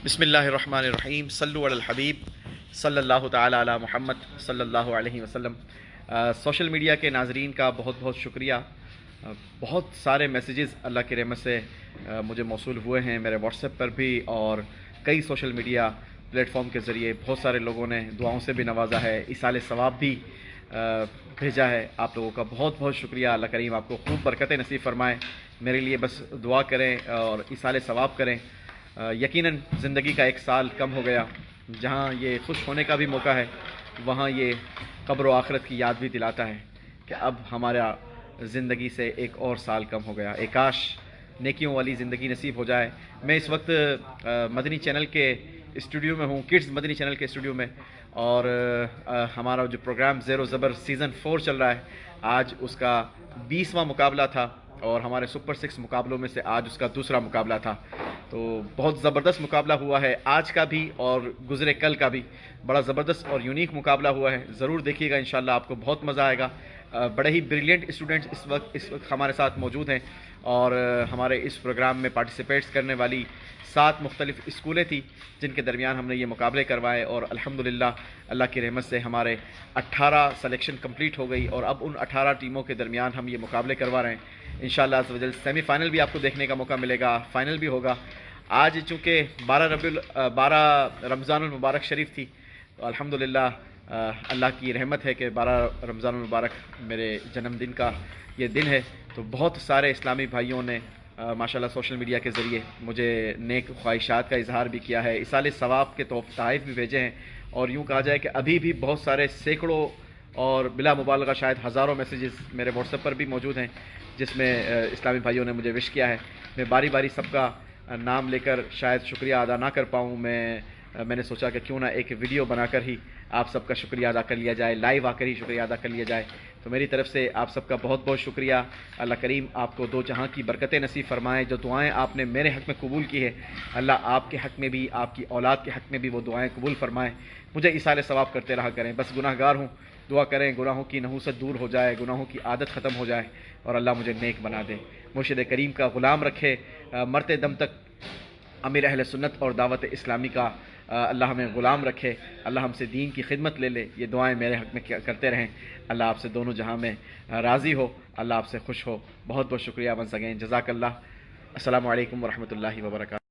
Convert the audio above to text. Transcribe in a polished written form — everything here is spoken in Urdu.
بسم اللہ الرحمن الرحیم، صلو علی الحبیب صلی اللہ تعالی علی محمد صلی اللہ علیہ وسلم۔ سوشل میڈیا کے ناظرین کا بہت بہت شکریہ۔ بہت سارے میسیجز اللہ کی رحمت سے مجھے موصول ہوئے ہیں، میرے واٹس ایپ پر بھی اور کئی سوشل میڈیا پلیٹ فارم کے ذریعے بہت سارے لوگوں نے دعاؤں سے بھی نوازا ہے، ایصال ثواب بھی بھیجا ہے۔ آپ لوگوں کا بہت بہت شکریہ۔ اللہ کریم آپ کو خوب برکتیں نصیب فرمائے۔ میرے لیے بس دعا کریں اور ایصال ثواب کریں۔ یقیناً زندگی کا ایک سال کم ہو گیا، جہاں یہ خوش ہونے کا بھی موقع ہے وہاں یہ قبر و آخرت کی یاد بھی دلاتا ہے کہ اب ہمارا زندگی سے ایک اور سال کم ہو گیا۔ ایک کاش نیکیوں والی زندگی نصیب ہو جائے۔ میں اس وقت مدنی چینل کے اسٹوڈیو میں ہوں، کڈز مدنی چینل کے اسٹوڈیو میں، اور ہمارا جو پروگرام زیر و زبر سیزن 4 چل رہا ہے، آج اس کا 20واں مقابلہ تھا اور ہمارے سپر 6 مقابلوں میں سے آج اس کا دوسرا مقابلہ تھا۔ تو بہت زبردست مقابلہ ہوا ہے آج کا بھی اور گزرے کل کا بھی، بڑا زبردست اور یونیک مقابلہ ہوا ہے۔ ضرور دیکھیے گا، انشاءاللہ آپ کو بہت مزہ آئے گا۔ بڑے ہی بریلینٹ اسٹوڈنٹس اس وقت ہمارے ساتھ موجود ہیں، اور ہمارے اس پروگرام میں پارٹیسپیٹس کرنے والی 7 مختلف اسکولیں تھیں جن کے درمیان ہم نے یہ مقابلے کروائے، اور الحمدللہ اللہ کی رحمت سے ہمارے 18 سلیکشن کمپلیٹ ہو گئی، اور اب ان 18 ٹیموں کے درمیان ہم یہ مقابلے کروا رہے ہیں۔ انشاءاللہ عز و جل سیمی فائنل بھی آپ کو دیکھنے کا موقع ملے گا، فائنل بھی ہوگا۔ آج چونکہ 12 رمضان المبارک شریف تھی، تو الحمدللہ اللہ کی رحمت ہے کہ 12 رمضان المبارک میرے جنم دن کا یہ دن ہے، تو بہت سارے اسلامی بھائیوں نے ماشاءاللہ سوشل میڈیا کے ذریعے مجھے نیک خواہشات کا اظہار بھی کیا ہے، ایصال ثواب کے تحائف بھی بھیجے ہیں، اور یوں کہا جائے کہ ابھی بھی بہت سارے سینکڑوں اور بلا مبالغہ شاید ہزاروں میسیجز میرے واٹس ایپ پر بھی موجود ہیں جس میں اسلامی بھائیوں نے مجھے وش کیا ہے۔ میں باری باری سب کا نام لے کر شاید شکریہ ادا نہ کر پاؤں، میں نے سوچا کہ کیوں نہ ایک ویڈیو بنا کر ہی آپ سب کا شکریہ ادا کر لیا جائے، لائیو آ کر ہی شکریہ ادا کر لیا جائے۔ تو میری طرف سے آپ سب کا بہت بہت شکریہ۔ اللہ کریم آپ کو دو جہاں کی برکتیں نصیب فرمائیں۔ جو دعائیں آپ نے میرے حق میں قبول کی ہے، اللہ آپ کے حق میں بھی، آپ کی اولاد کے حق میں بھی وہ دعائیں قبول فرمائیں۔ مجھے ایصال ثواب کرتے رہا کریں، بس گناہ گار ہوں، دعا کریں گناہوں کی نحوست دور ہو جائے، گناہوں کی عادت ختم ہو جائے، اور اللہ مجھے نیک بنا دے، مرشد کریم کا غلام رکھے، مرتے دم تک امیر اہل سنت اور دعوت اسلامی کا اللہ ہمیں غلام رکھے، اللہ ہم سے دین کی خدمت لے لے۔ یہ دعائیں میرے حق میں کرتے رہیں۔ اللہ آپ سے دونوں جہاں میں راضی ہو، اللہ آپ سے خوش ہو۔ بہت بہت شکریہ ونس اگین، جزاک اللہ۔ السلام علیکم ورحمۃ اللہ وبرکاتہ۔